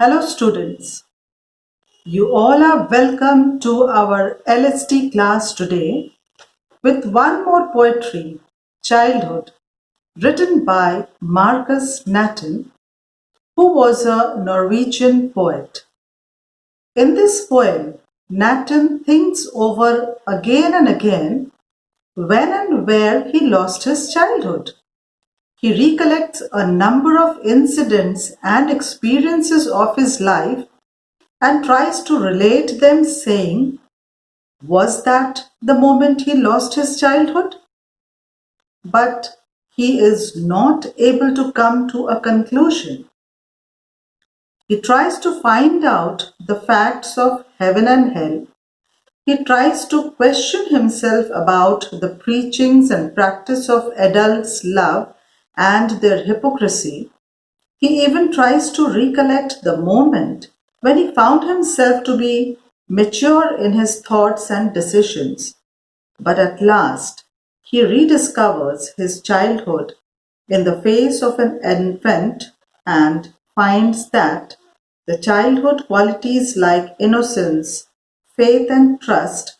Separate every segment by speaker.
Speaker 1: Hello students, you all are welcome to our LST class today with one more poetry, Childhood, written by Markus Natten, who was a Norwegian poet. In this poem, Natten thinks over again and again when and where he lost his childhood. He recollects a number of incidents and experiences of his life and tries to relate them, saying, was that the moment he lost his childhood? But he is not able to come to a conclusion. He tries to find out the facts of heaven and hell. He tries to question himself about the preachings and practice of adults' love and their hypocrisy. He even tries to recollect the moment when he found himself to be mature in his thoughts and decisions. But at last, he rediscovers his childhood in the face of an infant and finds that the childhood qualities like innocence, faith, and trust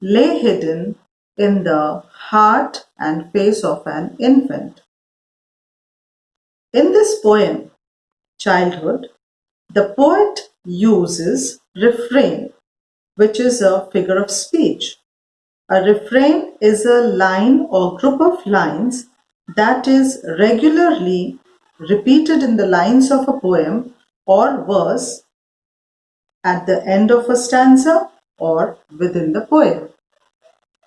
Speaker 1: lay hidden in the heart and face of an infant. In this poem, Childhood, the poet uses refrain, which is a figure of speech. A refrain is a line or group of lines that is regularly repeated in the lines of a poem or verse at the end of a stanza or within the poem.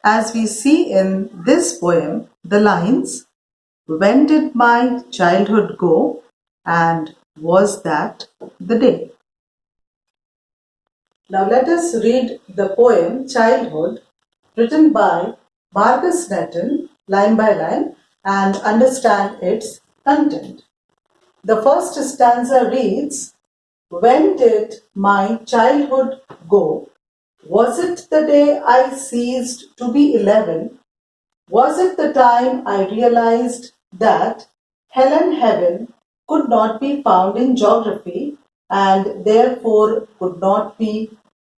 Speaker 1: As we see in this poem, the lines, "When did my childhood go?" and "Was that the day?" Now let us read the poem Childhood, written by Markus Natten, line by line, and understand its content. The first stanza reads, "When did my childhood go? Was it the day I ceased to be 11? Was it the time I realized that hell and heaven could not be found in geography and therefore could not be?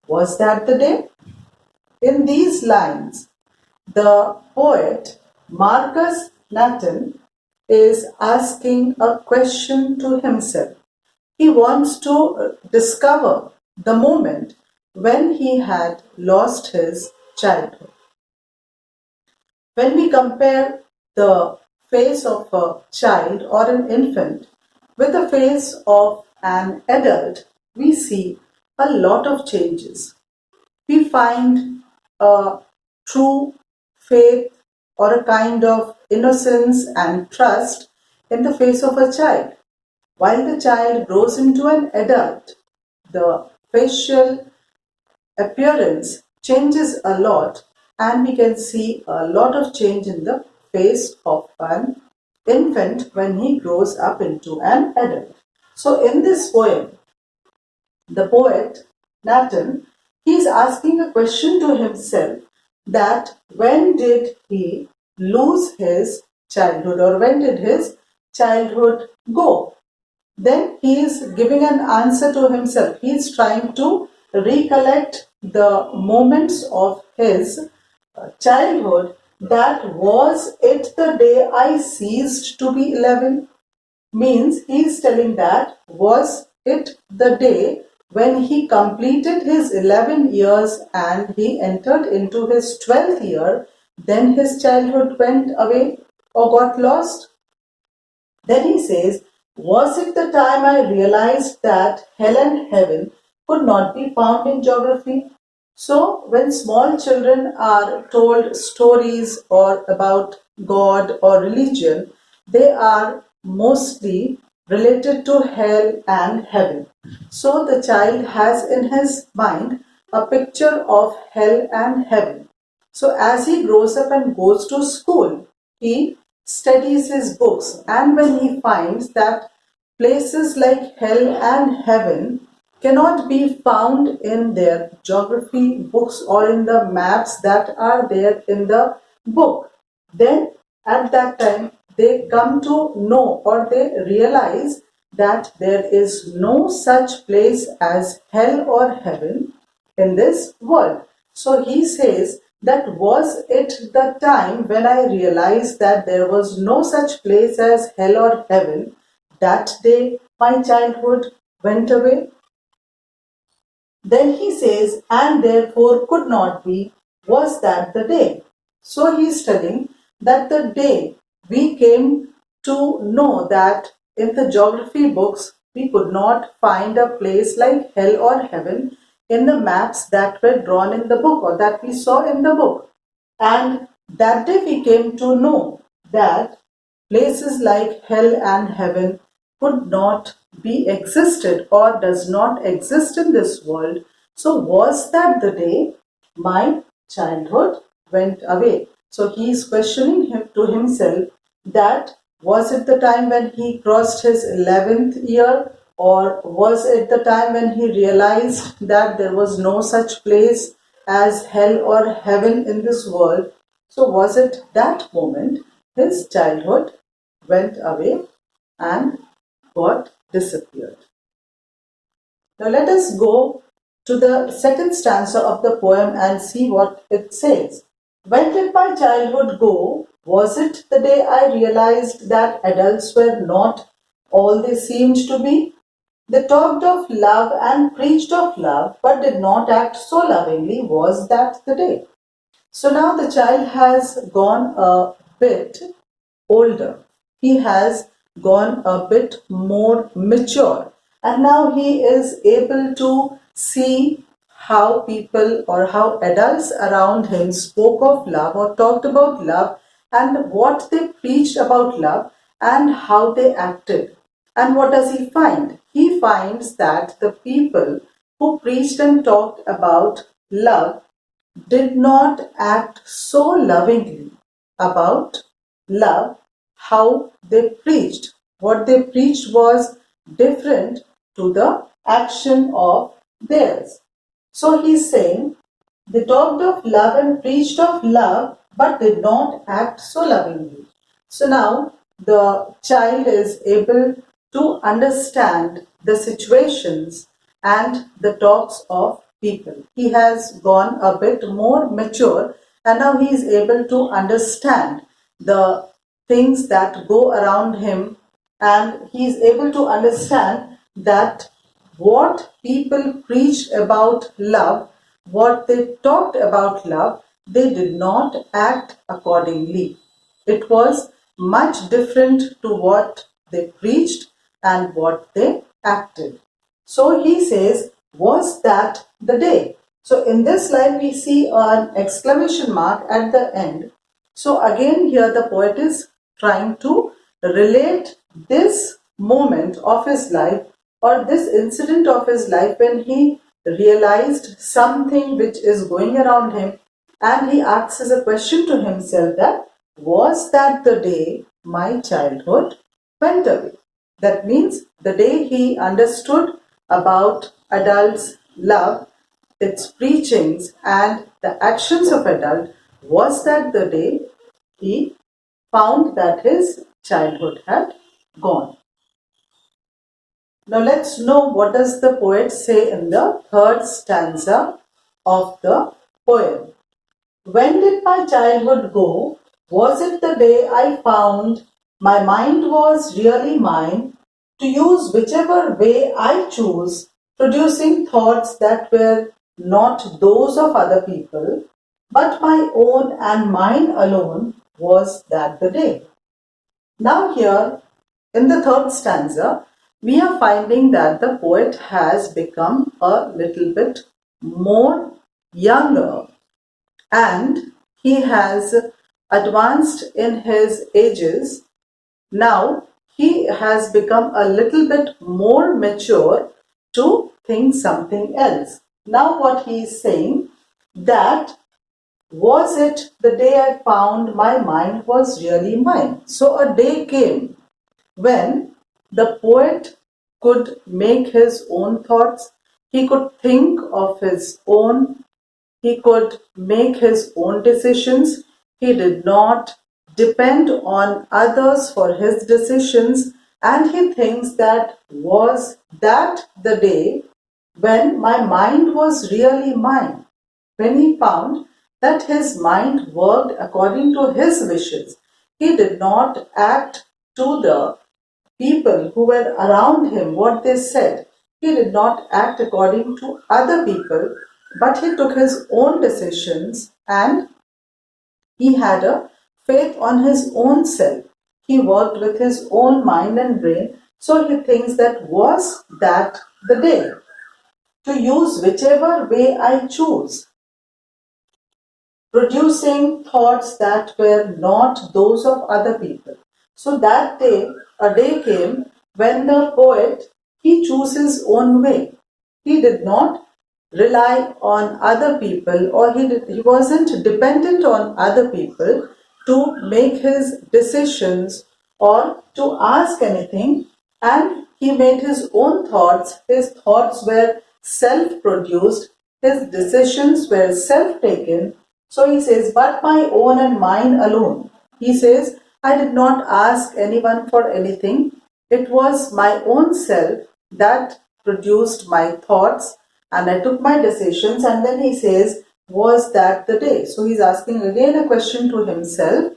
Speaker 1: Was that the day?" In these lines, the poet Markus Natten is asking a question to himself. He wants to discover the moment when he had lost his childhood. When we compare the face of a child or an infant with the face of an adult, we see a lot of changes. We find a true faith or a kind of innocence and trust in the face of a child. While the child grows into an adult, the facial appearance changes a lot, and we can see a lot of change in the face of an infant when he grows up into an adult. So in this poem, the poet Natten, he is asking a question to himself that when did he lose his childhood or when did his childhood go? Then he is giving an answer to himself. He is trying to recollect the moments of his childhood. That was it the day I ceased to be 11? Means he is telling that was it the day when he completed his 11 years and he entered into his 12th year, then his childhood went away or got lost? Then he says, was it the time I realized that hell and heaven could not be found in geography? So, when small children are told stories or about God or religion, they are mostly related to hell and heaven. So, the child has in his mind a picture of hell and heaven. So, as he grows up and goes to school, he studies his books, and when he finds that places like hell and heaven cannot be found in their geography books or in the maps that are there in the book, then at that time they come to know or they realize that there is no such place as hell or heaven in this world. So he says that was it the time when I realized that there was no such place as hell or heaven, that day my childhood went away. Then he says, and therefore could not be, was that the day. So he is telling that the day we came to know that in the geography books we could not find a place like hell or heaven in the maps that were drawn in the book or that we saw in the book. And that day we came to know that places like hell and heaven could not be existed or does not exist in this world. So was that the day my childhood went away? So he is questioning him to himself that was it the time when he crossed his 11th year, or was it the time when he realized that there was no such place as hell or heaven in this world? So was it that moment his childhood went away and got disappeared? Now let us go to the second stanza of the poem and see what it says. When did my childhood go? Was it the day I realized that adults were not all they seemed to be? They talked of love and preached of love, but did not act so lovingly. Was that the day? So now the child has gone a bit older. He has gone a bit more mature. And now he is able to see how people or how adults around him spoke of love or talked about love and what they preached about love and how they acted. And what does he find? He finds that the people who preached and talked about love did not act so lovingly about love how they preached. What they preached was different to the action of theirs. So he's saying they talked of love and preached of love but did not act so lovingly. So now the child is able to understand the situations and the talks of people. He has gone a bit more mature and now he is able to understand the things that go around him, and he is able to understand that what people preached about love, what they talked about love, they did not act accordingly. It was much different to what they preached and what they acted. So he says, was that the day? So in this line we see an exclamation mark at the end. So again here the poet is trying to relate this moment of his life or this incident of his life when he realized something which is going around him, and he asks as a question to himself that was that the day my childhood went away? That means the day he understood about adults' love, its preachings and the actions of adult, was that the day he found that his childhood had gone. Now let's know what does the poet say in the third stanza of the poem. When did my childhood go? Was it the day I found my mind was really mine, to use whichever way I choose, producing thoughts that were not those of other people, but my own and mine alone? Was that the day? Now here in the third stanza, we are finding that the poet has become a little bit more younger, and he has advanced in his ages. Now he has become a little bit more mature to think something else. Now what he is saying, that was it the day I found my mind was really mine. So a day came when the poet could make his own thoughts, he could think of his own, he could make his own decisions. He did not depend on others for his decisions, and he thinks that was that the day when my mind was really mine, when he found that his mind worked according to his wishes. He did not act to the people who were around him, what they said. He did not act according to other people, but he took his own decisions and he had a faith on his own self. He worked with his own mind and brain, so he thinks that was that the day to use whichever way I choose, producing thoughts that were not those of other people. So that day, a day came when the poet, he chose his own way. He did not rely on other people, or he wasn't dependent on other people to make his decisions or to ask anything, and he made his own thoughts. His thoughts were self-produced, his decisions were self-taken. So he says, but my own and mine alone. He says, I did not ask anyone for anything. It was my own self that produced my thoughts and I took my decisions. And then he says, was that the day? So he's asking again a question to himself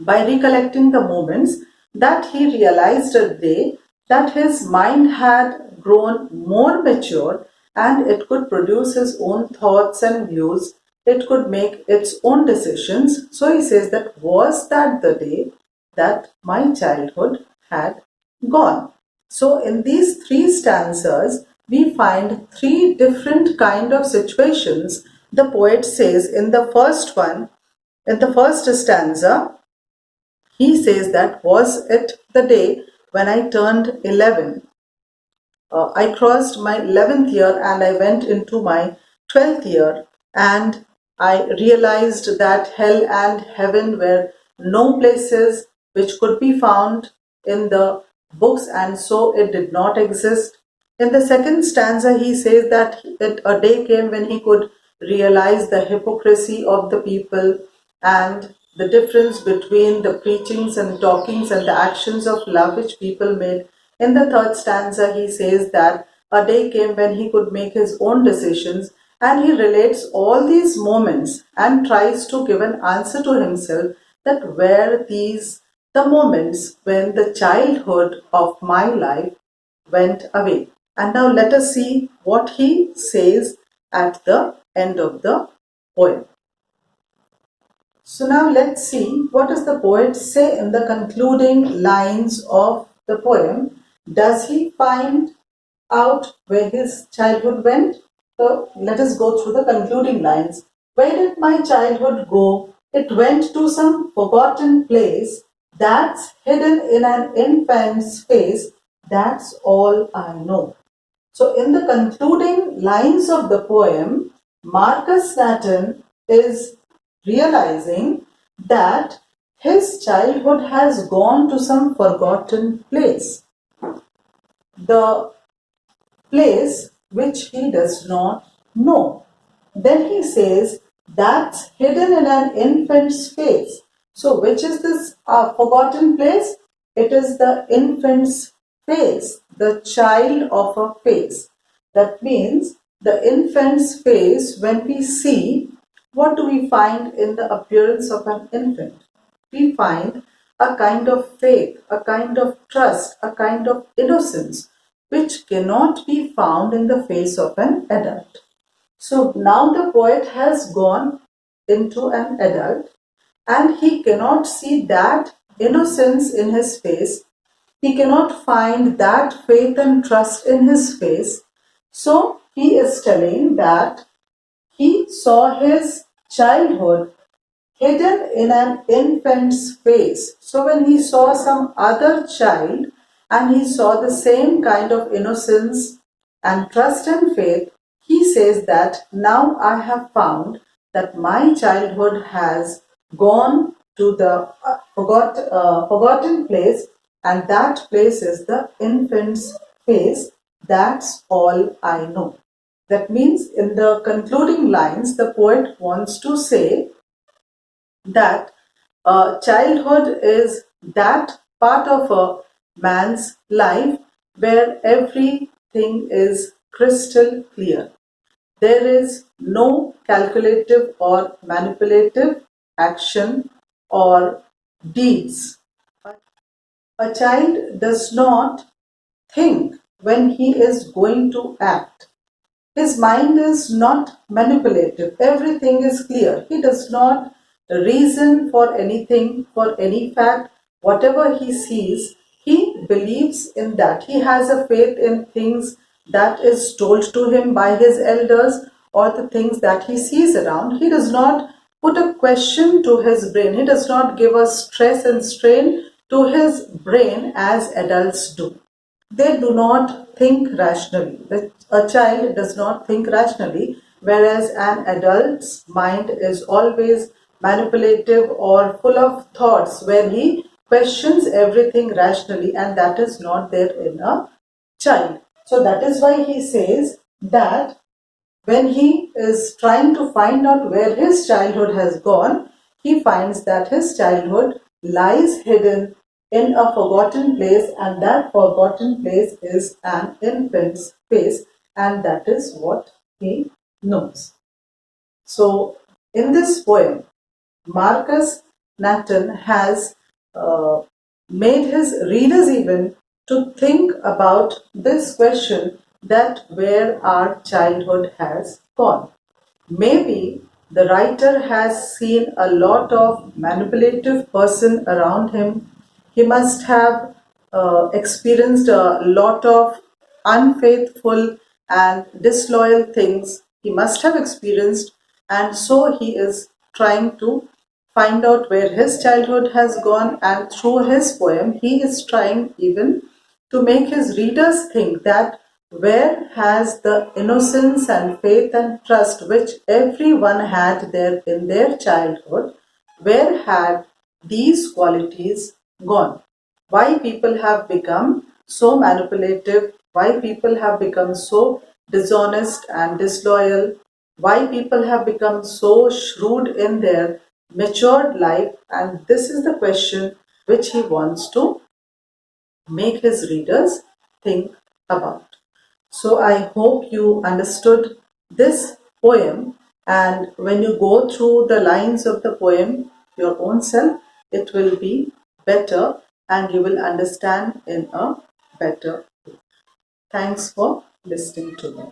Speaker 1: by recollecting the moments that he realized a day that his mind had grown more mature and it could produce his own thoughts and views. It could make its own decisions. So he says that was that the day that my childhood had gone. So in these three stanzas, we find three different kind of situations. The poet says in the first one, in the first stanza, he says that was it the day when I turned 11. I crossed my 11th year and I went into my 12th year, and I realized that hell and heaven were no places which could be found in the books, and so it did not exist. In the second stanza, he says that a day came when he could realize the hypocrisy of the people and the difference between the preachings and talkings and the actions of love which people made. In the third stanza, he says that a day came when he could make his own decisions, and he relates all these moments and tries to give an answer to himself that were these the moments when the childhood of my life went away. And now let us see what he says at the end of the poem. So now let's see what does the poet say in the concluding lines of the poem. Does he find out where his childhood went? So let us go through the concluding lines. Where did my childhood go? It went to some forgotten place that's hidden in an infant's face. That's all I know. So in the concluding lines of the poem, Markus Natten is realizing that his childhood has gone to some forgotten place. The place which he does not know. Then he says that's hidden in an infant's face. So which is this forgotten place? It is the infant's face, the child of a face. That means the infant's face, when we see, what do we find in the appearance of an infant? We find a kind of faith, a kind of trust, a kind of innocence, which cannot be found in the face of an adult. So now the poet has gone into an adult and he cannot see that innocence in his face. He cannot find that faith and trust in his face. So he is telling that he saw his childhood hidden in an infant's face. So when he saw some other child and he saw the same kind of innocence and trust and faith, he says that now I have found that my childhood has gone to the forgotten place, and that place is the infant's face. That's all I know. That means in the concluding lines, the poet wants to say that childhood is that part of a man's life where everything is crystal clear. There is no calculative or manipulative action or deeds. A child does not think when he is going to act. His mind is not manipulative. Everything is clear. He does not reason for anything, for any fact. Whatever he sees, he believes in that. He has a faith in things that is told to him by his elders or the things that he sees around. He does not put a question to his brain. He does not give a stress and strain to his brain as adults do. They do not think rationally. A child does not think rationally, whereas an adult's mind is always manipulative or full of thoughts where he questions everything rationally, and that is not there in a child. So that is why he says that when he is trying to find out where his childhood has gone, he finds that his childhood lies hidden in a forgotten place, and that forgotten place is an infant's face, and that is what he knows. So, in this poem, Markus Natten has uh, made his readers even to think about this question that where our childhood has gone. Maybe the writer has seen a lot of manipulative person around him. He must have experienced a lot of unfaithful and disloyal things. He must have experienced, and so he is trying to find out where his childhood has gone, and through his poem, he is trying even to make his readers think that where has the innocence and faith and trust which everyone had there in their childhood, where had these qualities gone? Why people have become so manipulative, why people have become so dishonest and disloyal, why people have become so shrewd in their matured life, and this is the question which he wants to make his readers think about. So I hope you understood this poem, and when you go through the lines of the poem your own self, it will be better and you will understand in a better way. Thanks for listening to me.